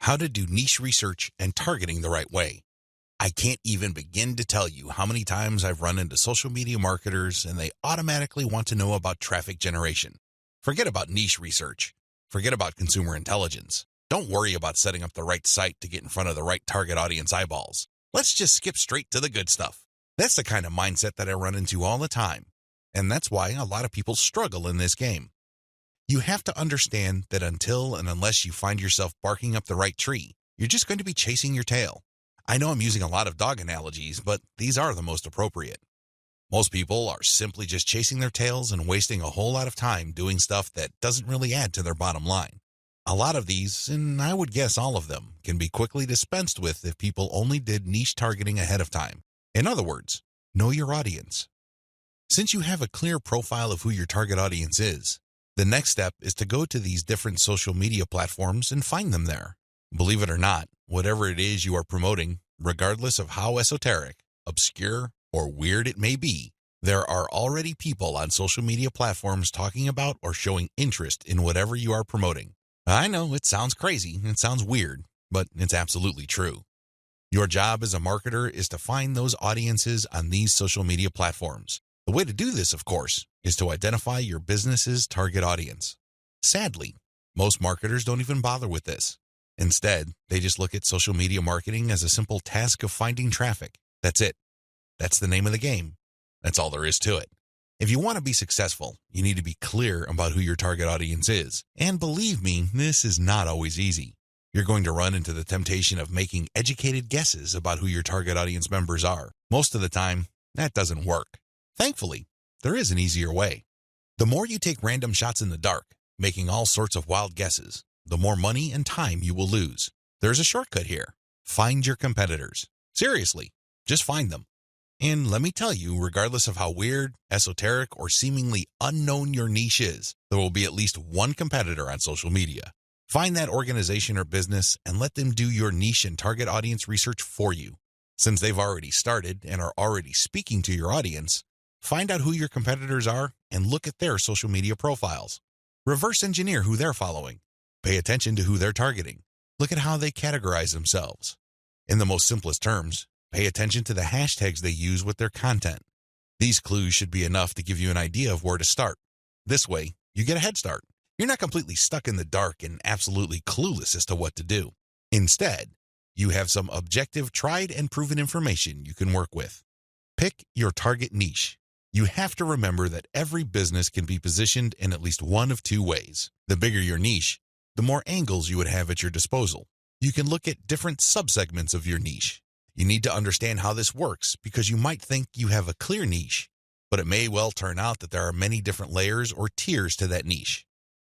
How to do niche research and targeting the right way. I can't even begin to tell you how many times I've run into social media marketers and they automatically want to know about traffic generation. Forget about niche research. Forget about consumer intelligence. Don't worry about setting up the right site to get in front of the right target audience eyeballs. Let's just skip straight to the good stuff. That's the kind of mindset that I run into all the time. And that's why a lot of people struggle in this game. You have to understand that until and unless you find yourself barking up the right tree, you're just going to be chasing your tail. I know I'm using a lot of dog analogies, but these are the most appropriate. Most people are simply just chasing their tails and wasting a whole lot of time doing stuff that doesn't really add to their bottom line. A lot of these, and I would guess all of them, can be quickly dispensed with if people only did niche targeting ahead of time. In other words, know your audience. Since you have a clear profile of who your target audience is, the next step is to go to these different social media platforms and find them there. Believe it or not, whatever it is you are promoting, regardless of how esoteric, obscure, or weird it may be, there are already people on social media platforms talking about or showing interest in whatever you are promoting. I know it sounds crazy, it sounds weird, but it's absolutely true. Your job as a marketer is to find those audiences on these social media platforms. The way to do this, of course, is to identify your business's target audience. Sadly, most marketers don't even bother with this. Instead, they just look at social media marketing as a simple task of finding traffic. That's it. That's the name of the game. That's all there is to it. If you want to be successful, you need to be clear about who your target audience is. And believe me, this is not always easy. You're going to run into the temptation of making educated guesses about who your target audience members are. Most of the time, that doesn't work. Thankfully, there is an easier way. The more you take random shots in the dark, making all sorts of wild guesses, the more money and time you will lose. There's a shortcut here. Find your competitors. Seriously, just find them. And let me tell you, regardless of how weird, esoteric, or seemingly unknown your niche is, there will be at least one competitor on social media. Find that organization or business and let them do your niche and target audience research for you. Since they've already started and are already speaking to your audience, find out who your competitors are and look at their social media profiles. Reverse engineer who they're following. Pay attention to who they're targeting. Look at how they categorize themselves. In the most simplest terms, pay attention to the hashtags they use with their content. These clues should be enough to give you an idea of where to start. This way, you get a head start. You're not completely stuck in the dark and absolutely clueless as to what to do. Instead, you have some objective, tried and proven information you can work with. Pick your target niche. You have to remember that every business can be positioned in at least one of two ways. The bigger your niche, the more angles you would have at your disposal. You can look at different subsegments of your niche. You need to understand how this works because you might think you have a clear niche, but it may well turn out that there are many different layers or tiers to that niche.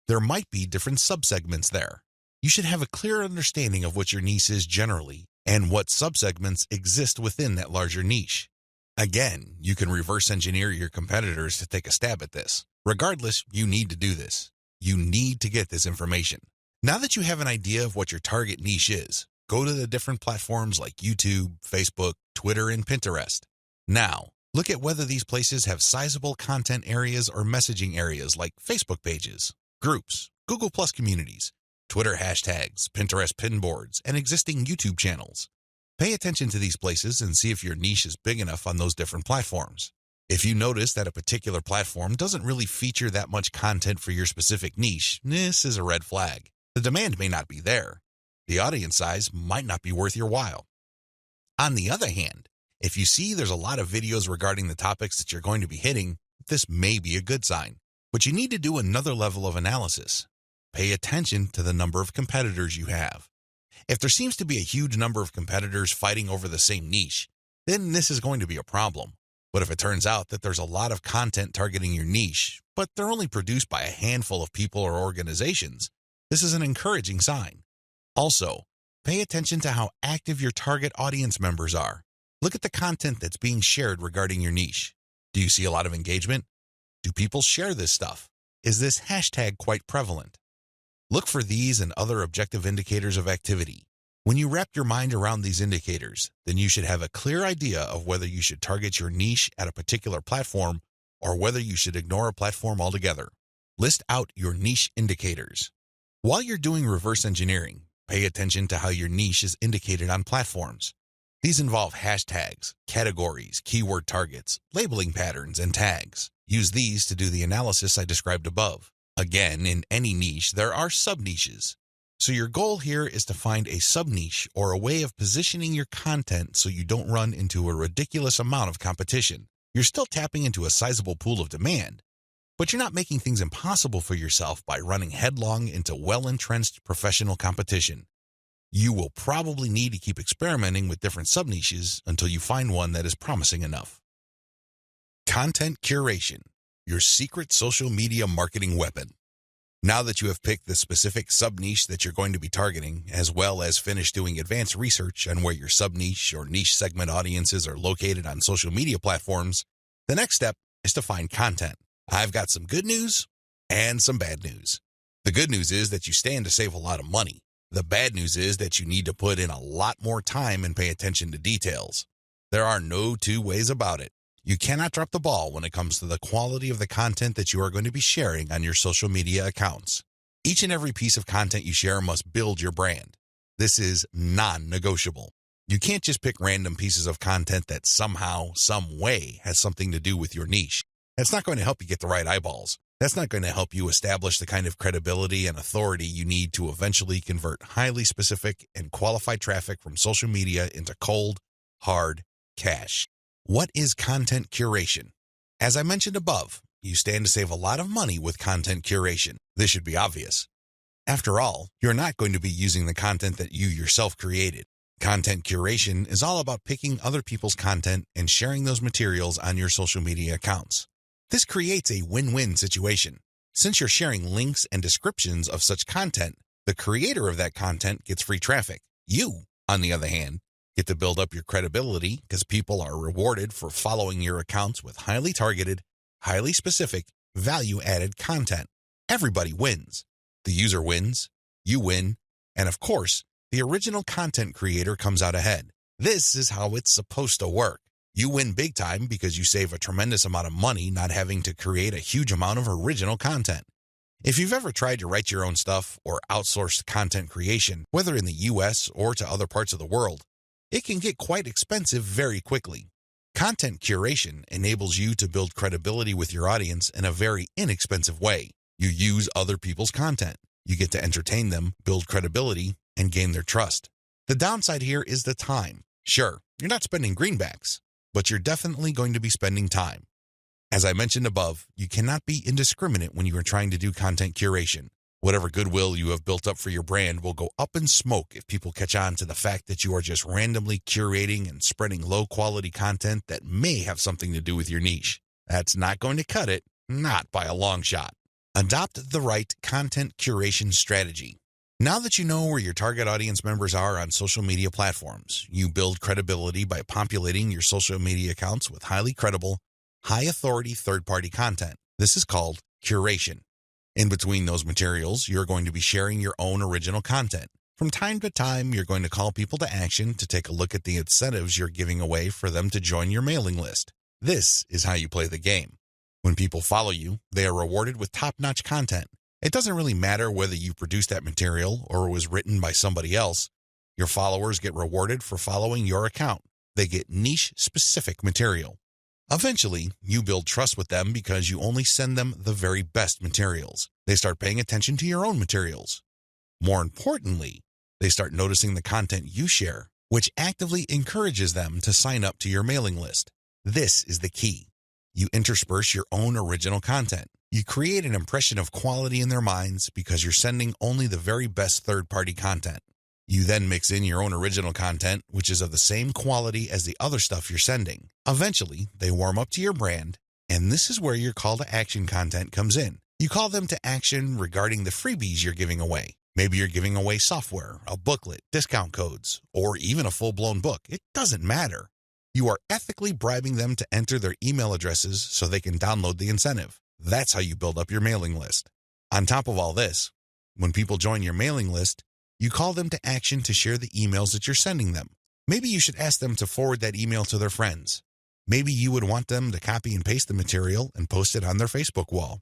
There might be different subsegments there. You should have a clear understanding of what your niche is generally and what subsegments exist within that larger niche. Again, you can reverse engineer your competitors to take a stab at this. Regardless, you need to do this. You need to get this information. Now that you have an idea of what your target niche is, go to the different platforms like YouTube, Facebook, Twitter, and Pinterest. Now, look at whether these places have sizable content areas or messaging areas like Facebook pages, groups, Google Plus communities, Twitter hashtags, Pinterest pinboards, and existing YouTube channels. Pay attention to these places and see if your niche is big enough on those different platforms. If you notice that a particular platform doesn't really feature that much content for your specific niche, this is a red flag. The demand may not be there. The audience size might not be worth your while. On the other hand, if you see there's a lot of videos regarding the topics that you're going to be hitting, this may be a good sign. But you need to do another level of analysis. Pay attention to the number of competitors you have. If there seems to be a huge number of competitors fighting over the same niche, then this is going to be a problem. But if it turns out that there's a lot of content targeting your niche, but they're only produced by a handful of people or organizations, this is an encouraging sign. Also, pay attention to how active your target audience members are. Look at the content that's being shared regarding your niche. Do you see a lot of engagement? Do people share this stuff? Is this hashtag quite prevalent? Look for these and other objective indicators of activity. When you wrap your mind around these indicators, then you should have a clear idea of whether you should target your niche at a particular platform or whether you should ignore a platform altogether. List out your niche indicators. While you're doing reverse engineering, Pay attention to how your niche is indicated on platforms. These involve hashtags, categories, keyword targets, labeling patterns, and tags. Use these to do the analysis I described above. Again, in any niche, there are sub-niches. So your goal here is to find a sub-niche or a way of positioning your content so you don't run into a ridiculous amount of competition. You're still tapping into a sizable pool of demand, but you're not making things impossible for yourself by running headlong into well-entrenched professional competition. You will probably need to keep experimenting with different sub-niches until you find one that is promising enough. Content curation, your secret social media marketing weapon. Now that you have picked the specific sub-niche that you're going to be targeting, as well as finished doing advanced research on where your sub-niche or niche segment audiences are located on social media platforms, the next step is to find content. I've got some good news and some bad news. The good news is that you stand to save a lot of money. The bad news is that you need to put in a lot more time and pay attention to details. There are no two ways about it. You cannot drop the ball when it comes to the quality of the content that you are going to be sharing on your social media accounts. Each and every piece of content you share must build your brand. This is non-negotiable. You can't just pick random pieces of content that somehow, some way has something to do with your niche. That's not going to help you get the right eyeballs. That's not going to help you establish the kind of credibility and authority you need to eventually convert highly specific and qualified traffic from social media into cold, hard cash. What is content curation? As I mentioned above, you stand to save a lot of money with content curation. This should be obvious. After all, you're not going to be using the content that you yourself created. Content curation is all about picking other people's content and sharing those materials on your social media accounts. This creates a win-win situation. Since you're sharing links and descriptions of such content, the creator of that content gets free traffic. You, on the other hand, get to build up your credibility because people are rewarded for following your accounts with highly targeted, highly specific, value-added content. Everybody wins. The user wins, you win, and of course, the original content creator comes out ahead. This is how it's supposed to work. You win big time because you save a tremendous amount of money not having to create a huge amount of original content. If you've ever tried to write your own stuff or outsourced content creation, whether in the US or to other parts of the world, it can get quite expensive very quickly. Content curation enables you to build credibility with your audience in a very inexpensive way. You use other people's content. You get to entertain them, build credibility, and gain their trust. The downside here is the time. Sure, you're not spending greenbacks, but you're definitely going to be spending time. As I mentioned above, you cannot be indiscriminate when you are trying to do content curation. Whatever goodwill you have built up for your brand will go up in smoke if people catch on to the fact that you are just randomly curating and spreading low-quality content that may have something to do with your niche. That's not going to cut it, not by a long shot. Adopt the right content curation strategy. Now that you know where your target audience members are on social media platforms, you build credibility by populating your social media accounts with highly credible, high-authority third-party content. This is called curation. In between those materials, you're going to be sharing your own original content. From time to time, you're going to call people to action to take a look at the incentives you're giving away for them to join your mailing list. This is how you play the game. When people follow you, they are rewarded with top-notch content. It doesn't really matter whether you produced that material or it was written by somebody else. Your followers get rewarded for following your account. They get niche-specific material. Eventually, you build trust with them because you only send them the very best materials. They start paying attention to your own materials. More importantly, they start noticing the content you share, which actively encourages them to sign up to your mailing list. This is the key. You intersperse your own original content. You create an impression of quality in their minds because you're sending only the very best third-party content. You then mix in your own original content, which is of the same quality as the other stuff you're sending. Eventually, they warm up to your brand, and this is where your call to action content comes in. You call them to action regarding the freebies you're giving away. Maybe you're giving away software, a booklet, discount codes, or even a full-blown book. It doesn't matter. You are ethically bribing them to enter their email addresses so they can download the incentive. That's how you build up your mailing list. On top of all this, when people join your mailing list, you call them to action to share the emails that you're sending them. Maybe you should ask them to forward that email to their friends. Maybe you would want them to copy and paste the material and post it on their Facebook wall.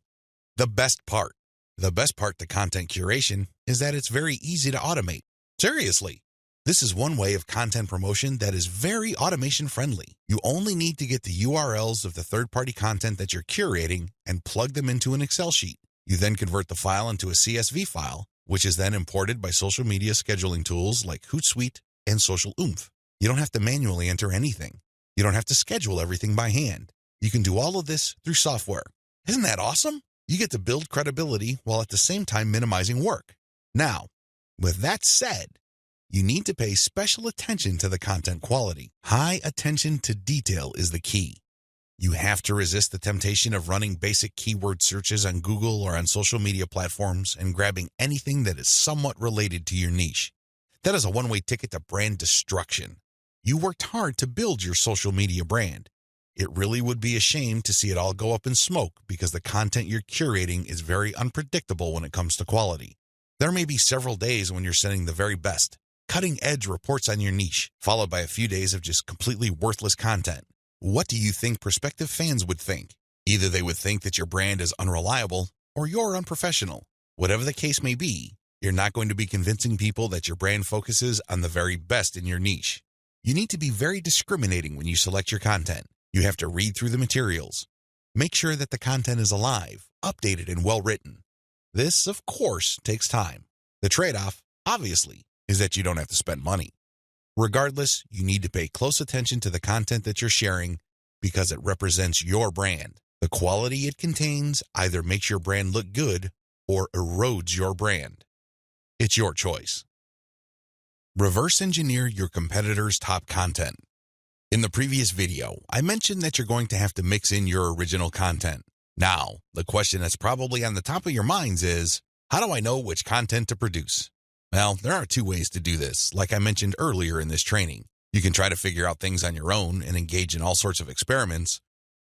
The best part to content curation is that it's very easy to automate. Seriously. This is one way of content promotion that is very automation friendly. You only need to get the URLs of the third-party content that you're curating and plug them into an Excel sheet. You then convert the file into a CSV file, which is then imported by social media scheduling tools like Hootsuite and Social Oomph. You don't have to manually enter anything. You don't have to schedule everything by hand. You can do all of this through software. Isn't that awesome? You get to build credibility while at the same time minimizing work. Now, with that said, you need to pay special attention to the content quality. High attention to detail is the key. You have to resist the temptation of running basic keyword searches on Google or on social media platforms and grabbing anything that is somewhat related to your niche. That is a one-way ticket to brand destruction. You worked hard to build your social media brand. It really would be a shame to see it all go up in smoke because the content you're curating is very unpredictable when it comes to quality. There may be several days when you're sending the very best, cutting-edge reports on your niche, followed by a few days of just completely worthless content. What do you think prospective fans would think? Either they would think that your brand is unreliable or you're unprofessional. Whatever the case may be, you're not going to be convincing people that your brand focuses on the very best in your niche. You need to be very discriminating when you select your content. You have to read through the materials. Make sure that the content is alive, updated, and well-written. This, of course, takes time. The trade-off, obviously, is that you don't have to spend money. Regardless, you need to pay close attention to the content that you're sharing because it represents your brand. The quality it contains either makes your brand look good or erodes your brand. It's your choice. Reverse engineer your competitors' top content. In the previous video, I mentioned that you're going to have to mix in your original content. Now, the question that's probably on the top of your minds is, how do I know which content to produce? Well, there are two ways to do this, like I mentioned earlier in this training. You can try to figure out things on your own and engage in all sorts of experiments,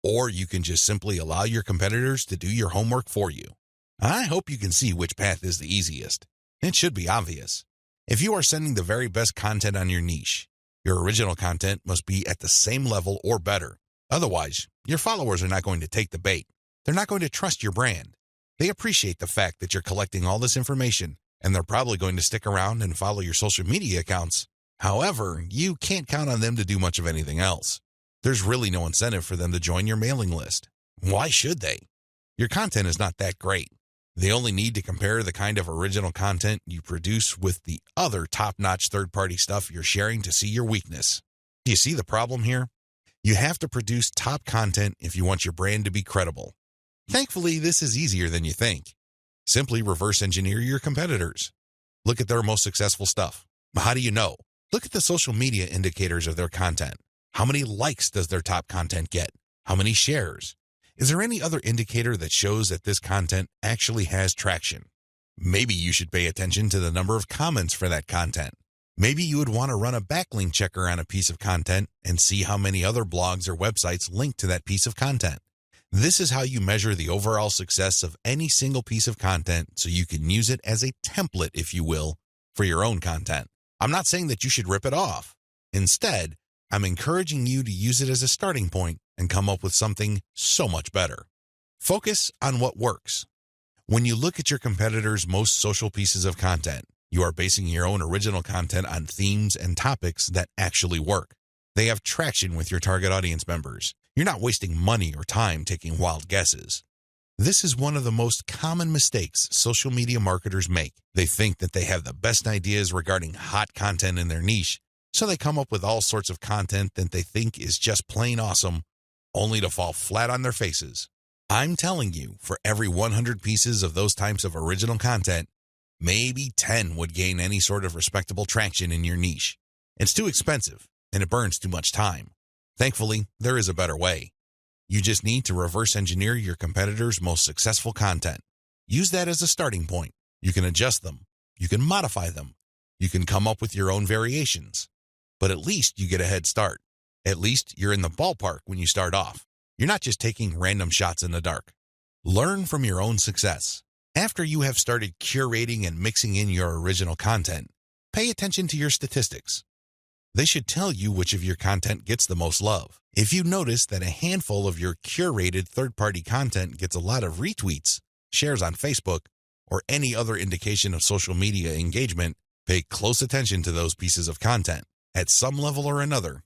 or you can just simply allow your competitors to do your homework for you. I hope you can see which path is the easiest. It should be obvious. If you are sending the very best content on your niche, your original content must be at the same level or better. Otherwise, your followers are not going to take the bait. They're not going to trust your brand. They appreciate the fact that you're collecting all this information, and they're probably going to stick around and follow your social media accounts. However, you can't count on them to do much of anything else. There's really no incentive for them to join your mailing list. Why should they? Your content is not that great. They only need to compare the kind of original content you produce with the other top-notch third-party stuff you're sharing to see your weakness. Do you see the problem here? You have to produce top content if you want your brand to be credible. Thankfully, this is easier than you think. Simply reverse engineer your competitors. Look at their most successful stuff. How do you know? Look at the social media indicators of their content. How many likes does their top content get? How many shares? Is there any other indicator that shows that this content actually has traction? Maybe you should pay attention to the number of comments for that content. Maybe you would want to run a backlink checker on a piece of content and see how many other blogs or websites link to that piece of content. This is how you measure the overall success of any single piece of content so you can use it as a template, if you will, for your own content. I'm not saying that you should rip it off. Instead, I'm encouraging you to use it as a starting point and come up with something so much better. Focus on what works. When you look at your competitors' most social pieces of content, you are basing your own original content on themes and topics that actually work. They have traction with your target audience members. You're not wasting money or time taking wild guesses. This is one of the most common mistakes social media marketers make. They think that they have the best ideas regarding hot content in their niche, so they come up with all sorts of content that they think is just plain awesome, only to fall flat on their faces. I'm telling you, for every 100 pieces of those types of original content, maybe 10 would gain any sort of respectable traction in your niche. It's too expensive, and it burns too much time. Thankfully, there is a better way. You just need to reverse engineer your competitors' most successful content. Use that as a starting point. You can adjust them. You can modify them. You can come up with your own variations. But at least you get a head start. At least you're in the ballpark when you start off. You're not just taking random shots in the dark. Learn from your own success. After you have started curating and mixing in your original content, pay attention to your statistics. They should tell you which of your content gets the most love. If you notice that a handful of your curated third-party content gets a lot of retweets, shares on Facebook, or any other indication of social media engagement, Pay close attention to those pieces of content. At some level or another,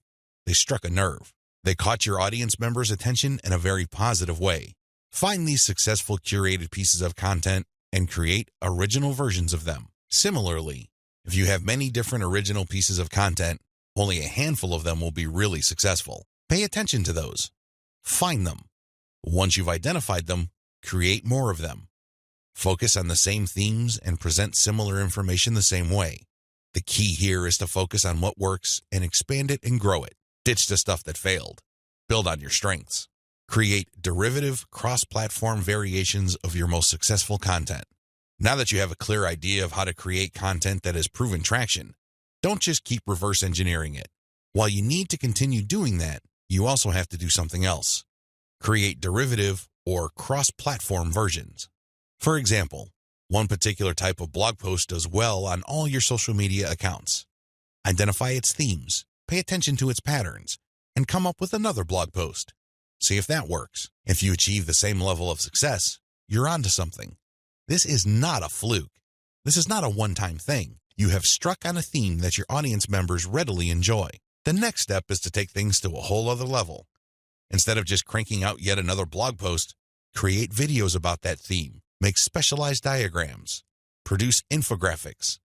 they struck a nerve. They caught your audience members' attention in a very positive way. Find these successful curated pieces of content and create original versions of them. Similarly, if you have many different original pieces of content, only a handful of them will be really successful. Pay attention to those. Find them. Once you've identified them, create more of them. Focus on the same themes and present similar information the same way. The key here is to focus on what works and expand it and grow it. Ditch the stuff that failed. Build on your strengths. Create derivative, cross-platform variations of your most successful content. Now that you have a clear idea of how to create content that has proven traction, don't just keep reverse engineering it. While you need to continue doing that, you also have to do something else. Create derivative or cross-platform versions. For example, one particular type of blog post does well on all your social media accounts. Identify its themes, pay attention to its patterns, and come up with another blog post. See if that works. If you achieve the same level of success, you're onto something. This is not a fluke. This is not a one-time thing. You have struck on a theme that your audience members readily enjoy. The next step is to take things to a whole other level. Instead of just cranking out yet another blog post, create videos about that theme. Make specialized diagrams. Produce infographics.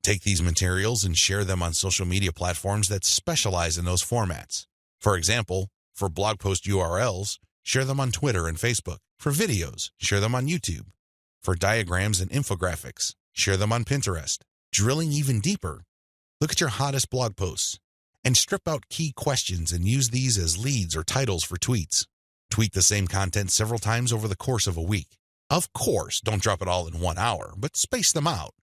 Take these materials and share them on social media platforms that specialize in those formats. For example, for blog post URLs, share them on Twitter and Facebook. For videos, share them on YouTube. For diagrams and infographics, share them on Pinterest. Drilling even deeper, look at your hottest blog posts and strip out key questions and use these as leads or titles for tweets. Tweet the same content several times over the course of a week. Of course, don't drop it all in 1 hour, but space them out.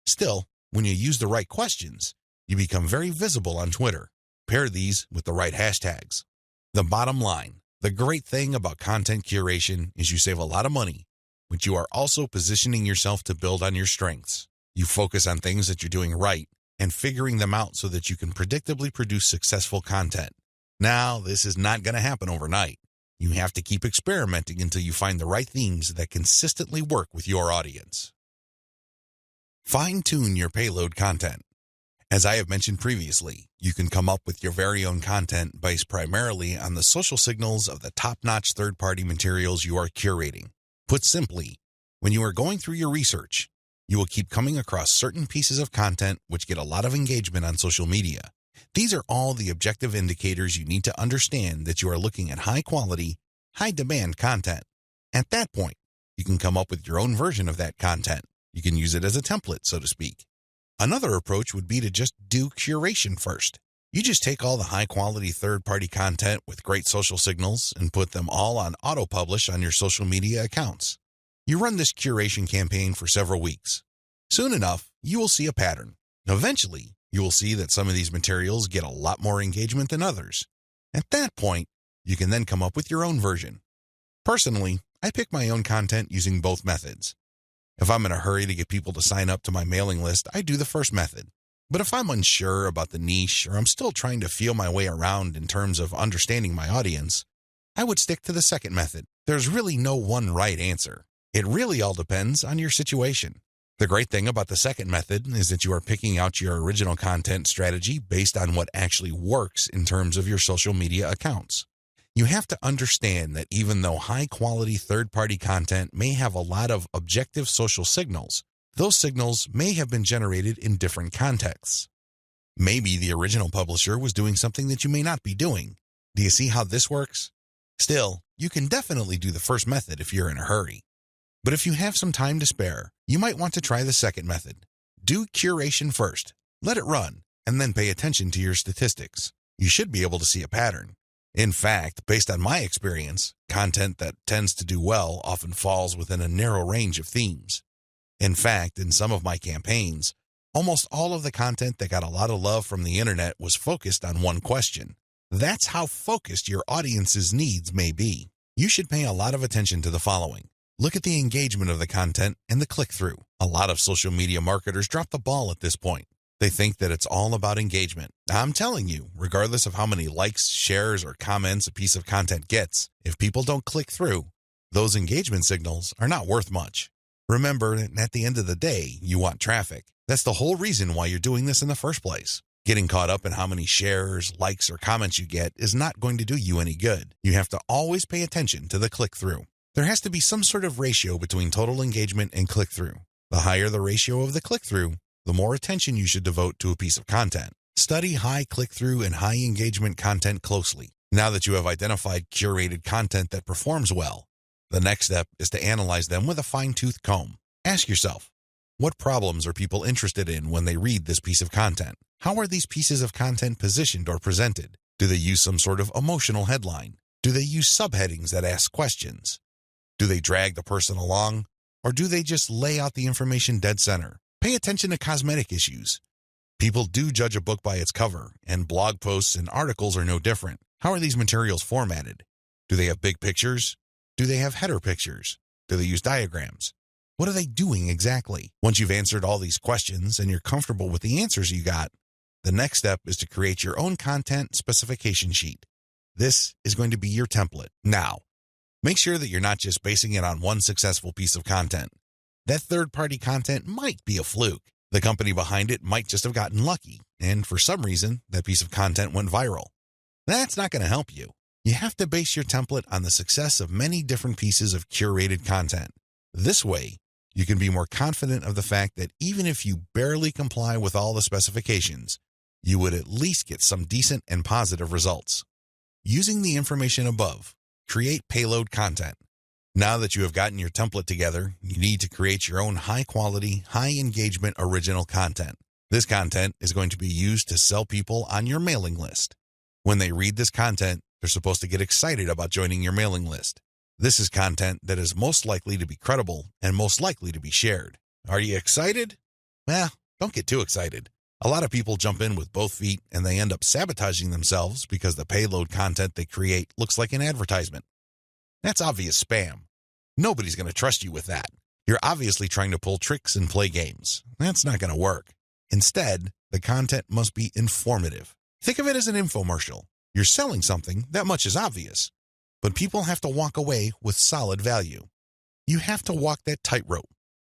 Still, when you use the right questions, you become very visible on Twitter. Pair these with the right hashtags. The bottom line, the great thing about content curation is you save a lot of money, but you are also positioning yourself to build on your strengths. You focus on things that you're doing right and figuring them out so that you can predictably produce successful content. Now, this is not going to happen overnight. You have to keep experimenting until you find the right themes that consistently work with your audience. Fine-tune your payload content. As I have mentioned previously, you can come up with your very own content based primarily on the social signals of the top-notch third-party materials you are curating. Put simply, when you are going through your research, you will keep coming across certain pieces of content which get a lot of engagement on social media. These are all the objective indicators you need to understand that you are looking at high-quality, high-demand content. At that point, you can come up with your own version of that content. You can use it as a template, so to speak. Another approach would be to just do curation first. You just take all the high-quality third-party content with great social signals and put them all on auto-publish on your social media accounts. You run this curation campaign for several weeks. Soon enough, you will see a pattern. Eventually, you will see that some of these materials get a lot more engagement than others. At that point, you can then come up with your own version. Personally, I pick my own content using both methods. If I'm in a hurry to get people to sign up to my mailing list, I do the first method. But if I'm unsure about the niche or I'm still trying to feel my way around in terms of understanding my audience, I would stick to the second method. There's really no one right answer. It really all depends on your situation. The great thing about the second method is that you are picking out your original content strategy based on what actually works in terms of your social media accounts. You have to understand that even though high-quality third-party content may have a lot of objective social signals, those signals may have been generated in different contexts. Maybe the original publisher was doing something that you may not be doing. Do you see how this works? Still, you can definitely do the first method if you're in a hurry. But if you have some time to spare, you might want to try the second method. Do curation first, let it run, and then pay attention to your statistics. You should be able to see a pattern. In fact, based on my experience, content that tends to do well often falls within a narrow range of themes. In fact, in some of my campaigns, almost all of the content that got a lot of love from the internet was focused on one question. That's how focused your audience's needs may be. You should pay a lot of attention to the following. Look at the engagement of the content and the click-through. A lot of social media marketers drop the ball at this point. They think that it's all about engagement. I'm telling you, regardless of how many likes, shares, or comments a piece of content gets, if people don't click through, those engagement signals are not worth much. Remember, at the end of the day, you want traffic. That's the whole reason why you're doing this in the first place. Getting caught up in how many shares, likes, or comments you get is not going to do you any good. You have to always pay attention to the click-through. There has to be some sort of ratio between total engagement and click-through. The higher the ratio of the click-through, the more attention you should devote to a piece of content. Study high click-through and high engagement content closely. Now that you have identified curated content that performs well, the next step is to analyze them with a fine-tooth comb. Ask yourself, what problems are people interested in when they read this piece of content? How are these pieces of content positioned or presented? Do they use some sort of emotional headline? Do they use subheadings that ask questions? Do they drag the person along? Or do they just lay out the information dead center? Pay attention to cosmetic issues. People do judge a book by its cover, and blog posts and articles are no different. How are these materials formatted? Do they have big pictures? Do they have header pictures? Do they use diagrams? What are they doing exactly? Once you've answered all these questions and you're comfortable with the answers you got, the next step is to create your own content specification sheet. This is going to be your template. Now, make sure that you're not just basing it on one successful piece of content. That third-party content might be a fluke. The company behind it might just have gotten lucky, and for some reason, that piece of content went viral. That's not going to help you. You have to base your template on the success of many different pieces of curated content. This way, you can be more confident of the fact that even if you barely comply with all the specifications, you would at least get some decent and positive results. Using the information above, create payload content. Now that you have gotten your template together, you need to create your own high-quality, high-engagement original content. This content is going to be used to sell people on your mailing list. When they read this content, they're supposed to get excited about joining your mailing list. This is content that is most likely to be credible and most likely to be shared. Are you excited? Well, don't get too excited. A lot of people jump in with both feet and they end up sabotaging themselves because the payload content they create looks like an advertisement. That's obvious spam. Nobody's going to trust you with that. You're obviously trying to pull tricks and play games. That's not going to work. Instead, the content must be informative. Think of it as an infomercial. You're selling something, that much is obvious. But people have to walk away with solid value. You have to walk that tightrope.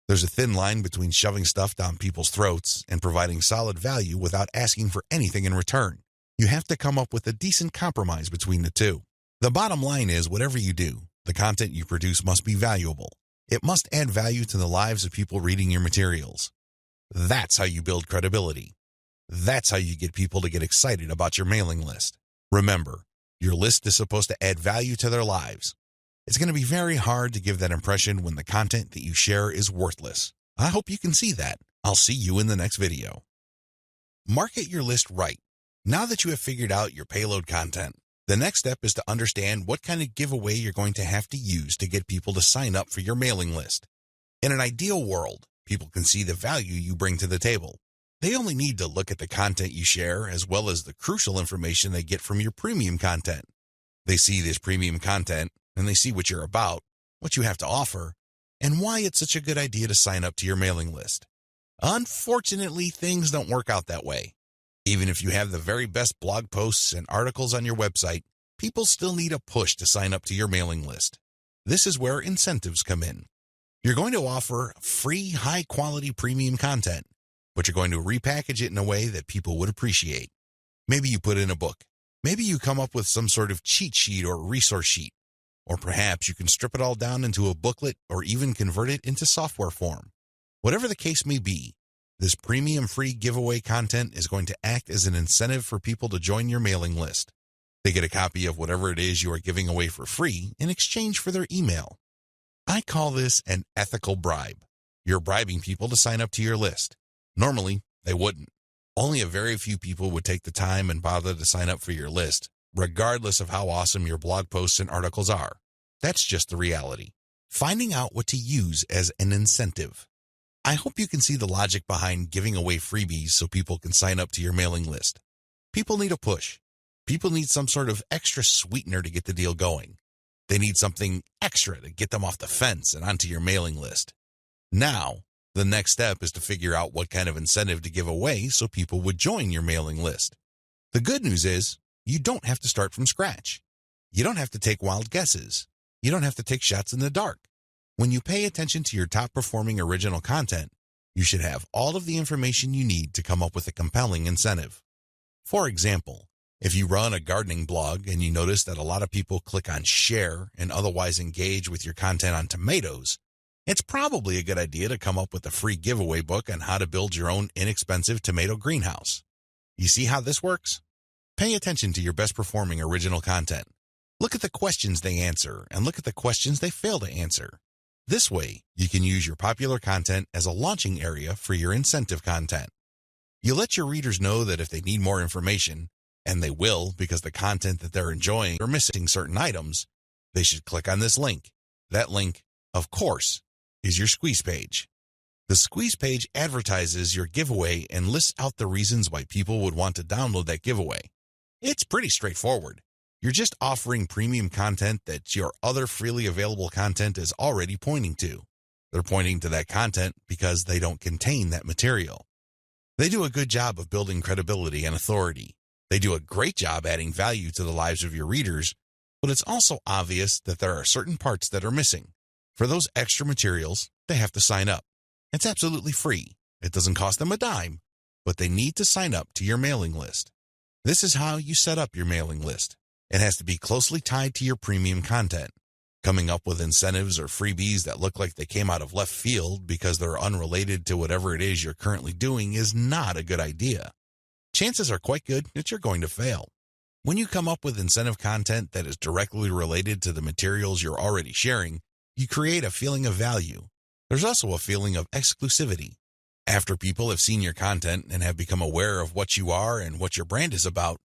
There's a thin line between shoving stuff down people's throats and providing solid value without asking for anything in return. You have to come up with a decent compromise between the two. The bottom line is, whatever you do, the content you produce must be valuable. It must add value to the lives of people reading your materials. That's how you build credibility. That's how you get people to get excited about your mailing list. Remember, your list is supposed to add value to their lives. It's going to be very hard to give that impression when the content that you share is worthless. I hope you can see that. I'll see you in the next video. Market your list right. Now that you have figured out your payload content, the next step is to understand what kind of giveaway you're going to have to use to get people to sign up for your mailing list. In an ideal world, people can see the value you bring to the table. They only need to look at the content you share as well as the crucial information they get from your premium content. They see this premium content and they see what you're about, what you have to offer, and why it's such a good idea to sign up to your mailing list. Unfortunately, things don't work out that way. Even if you have the very best blog posts and articles on your website, people still need a push to sign up to your mailing list. This is where incentives come in. You're going to offer free, high-quality premium content, but you're going to repackage it in a way that people would appreciate. Maybe you put in a book. Maybe you come up with some sort of cheat sheet or resource sheet. Or perhaps you can strip it all down into a booklet or even convert it into software form. Whatever the case may be, this premium free giveaway content is going to act as an incentive for people to join your mailing list. They get a copy of whatever it is you are giving away for free in exchange for their email. I call this an ethical bribe. You're bribing people to sign up to your list. Normally, they wouldn't. Only a very few people would take the time and bother to sign up for your list, regardless of how awesome your blog posts and articles are. That's just the reality. Finding out what to use as an incentive. I hope you can see the logic behind giving away freebies so people can sign up to your mailing list. People need a push. People need some sort of extra sweetener to get the deal going. They need something extra to get them off the fence and onto your mailing list. Now, the next step is to figure out what kind of incentive to give away so people would join your mailing list. The good news is, you don't have to start from scratch. You don't have to take wild guesses. You don't have to take shots in the dark. When you pay attention to your top-performing original content, You should have all of the information you need to come up with a compelling incentive. For example, if you run a gardening blog and you notice that a lot of people click on share and otherwise engage with your content on tomatoes, it's probably a good idea to come up with a free giveaway book on how to build your own inexpensive tomato greenhouse. You see how this works? Pay attention to your best performing original content. Look at the questions they answer and look at the questions they fail to answer. This way, you can use your popular content as a launching area for your incentive content. You let your readers know that if they need more information, and they will because the content that they're enjoying or missing certain items, they should click on this link. That link, of course, is your squeeze page. The squeeze page advertises your giveaway and lists out the reasons why people would want to download that giveaway. It's pretty straightforward. You're just offering premium content that your other freely available content is already pointing to. They're pointing to that content because they don't contain that material. They do a good job of building credibility and authority. They do a great job adding value to the lives of your readers, but it's also obvious that there are certain parts that are missing. For those extra materials, they have to sign up. It's absolutely free. It doesn't cost them a dime, but they need to sign up to your mailing list. This is how you set up your mailing list. It has to be closely tied to your premium content. Coming up with incentives or freebies that look like they came out of left field because they're unrelated to whatever it is you're currently doing is not a good idea. Chances are quite good that you're going to fail. When you come up with incentive content that is directly related to the materials you're already sharing, you create a feeling of value. There's also a feeling of exclusivity. After people have seen your content and have become aware of what you are and what your brand is about,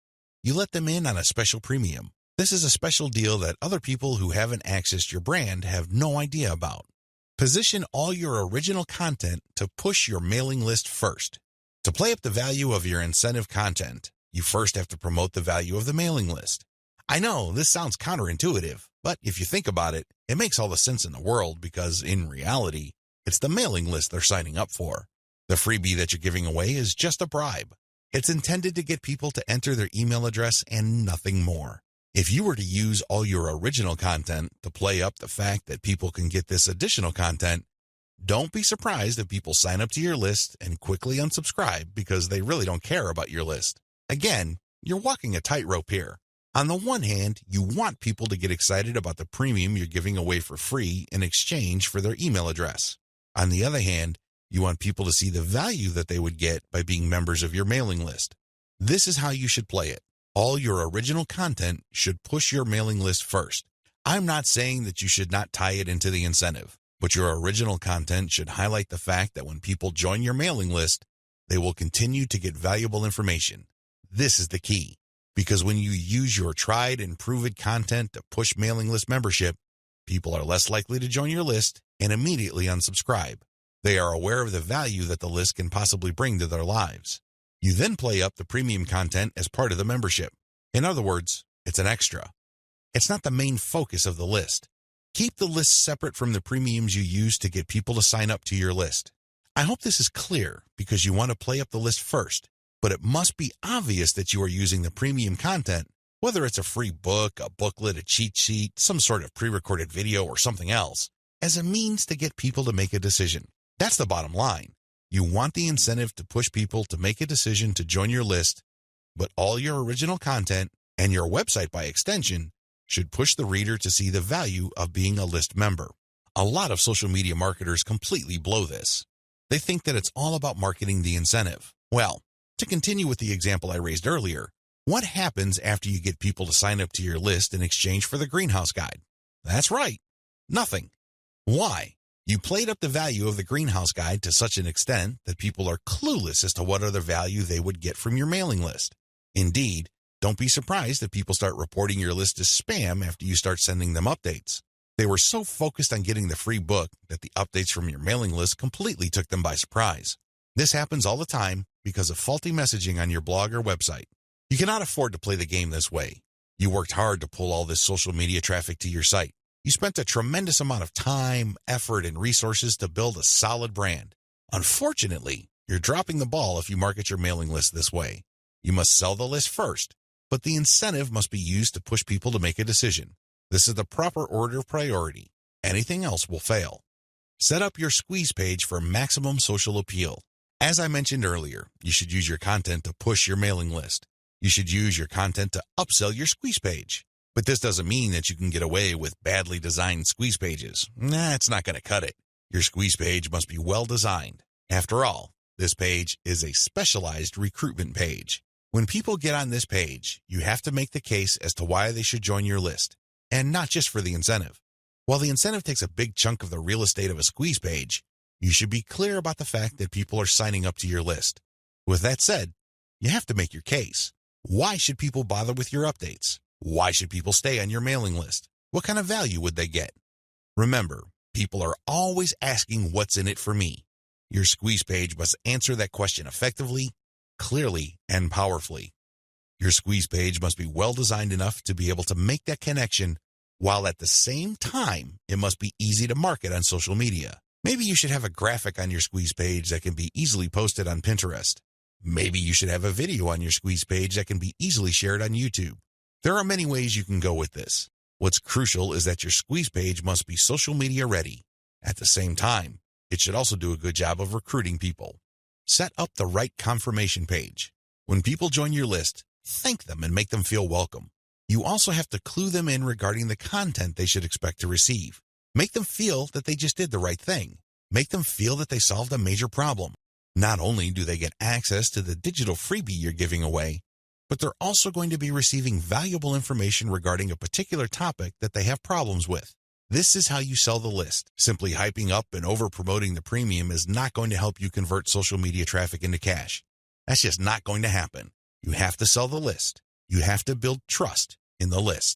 you let them in on a special premium. This is a special deal that other people who haven't accessed your brand have no idea about. Position all your original content to push your mailing list first. To play up the value of your incentive content, you first have to promote the value of the mailing list. I know this sounds counterintuitive, but if you think about it, it makes all the sense in the world because, in reality, it's the mailing list they're signing up for. The freebie that you're giving away is just a bribe. It's intended to get people to enter their email address and nothing more. If you were to use all your original content to play up the fact that people can get this additional content, don't be surprised if people sign up to your list and quickly unsubscribe because they really don't care about your list. Again, you're walking a tightrope here. On the one hand, you want people to get excited about the premium you're giving away for free in exchange for their email address. On the other hand, you want people to see the value that they would get by being members of your mailing list. This is how you should play it. All your original content should push your mailing list first. I'm not saying that you should not tie it into the incentive, but your original content should highlight the fact that when people join your mailing list, they will continue to get valuable information. This is the key, because when you use your tried and proven content to push mailing list membership, people are less likely to join your list and immediately unsubscribe. They are aware of the value that the list can possibly bring to their lives. You then play up the premium content as part of the membership. In other words, it's an extra. It's not the main focus of the list. Keep the list separate from the premiums you use to get people to sign up to your list. I hope this is clear because you want to play up the list first, but it must be obvious that you are using the premium content, whether it's a free book, a booklet, a cheat sheet, some sort of pre-recorded video, or something else, as a means to get people to make a decision. That's the bottom line. You want the incentive to push people to make a decision to join your list, but all your original content, and your website by extension, should push the reader to see the value of being a list member. A lot of social media marketers completely blow this. They think that it's all about marketing the incentive. Well, to continue with the example I raised earlier, what happens after you get people to sign up to your list in exchange for the greenhouse guide? That's right, nothing. Why? You played up the value of the greenhouse guide to such an extent that people are clueless as to what other value they would get from your mailing list. Indeed, don't be surprised if people start reporting your list as spam after you start sending them updates. They were so focused on getting the free book that the updates from your mailing list completely took them by surprise. This happens all the time because of faulty messaging on your blog or website. You cannot afford to play the game this way. You worked hard to pull all this social media traffic to your site. You spent a tremendous amount of time, effort, and resources to build a solid brand. Unfortunately, you're dropping the ball if you market your mailing list this way. You must sell the list first, but the incentive must be used to push people to make a decision. This is the proper order of priority. Anything else will fail. Set up your squeeze page for maximum social appeal. As I mentioned earlier, you should use your content to push your mailing list. You should use your content to upsell your squeeze page. But this doesn't mean that you can get away with badly designed squeeze pages. It's not going to cut it. Your squeeze page must be well designed. After all, this page is a specialized recruitment page. When people get on this page, you have to make the case as to why they should join your list, and not just for the incentive. While the incentive takes a big chunk of the real estate of a squeeze page, you should be clear about the fact that people are signing up to your list. With that said, you have to make your case. Why should people bother with your updates? Why should people stay on your mailing list? What kind of value would they get? Remember, people are always asking what's in it for me. Your squeeze page must answer that question effectively, clearly, and powerfully. Your squeeze page must be well designed enough to be able to make that connection, while at the same time, it must be easy to market on social media. Maybe you should have a graphic on your squeeze page that can be easily posted on Pinterest. Maybe you should have a video on your squeeze page that can be easily shared on YouTube. There are many ways you can go with this. What's crucial is that your squeeze page must be social media ready. At the same time, it should also do a good job of recruiting people. Set up the right confirmation page. When people join your list, thank them and make them feel welcome. You also have to clue them in regarding the content they should expect to receive. Make them feel that they just did the right thing. Make them feel that they solved a major problem. Not only do they get access to the digital freebie you're giving away, but they're also going to be receiving valuable information regarding a particular topic that they have problems with. This is how you sell the list. Simply hyping up and over-promoting the premium is not going to help you convert social media traffic into cash. That's just not going to happen. You have to sell the list. You have to build trust in the list.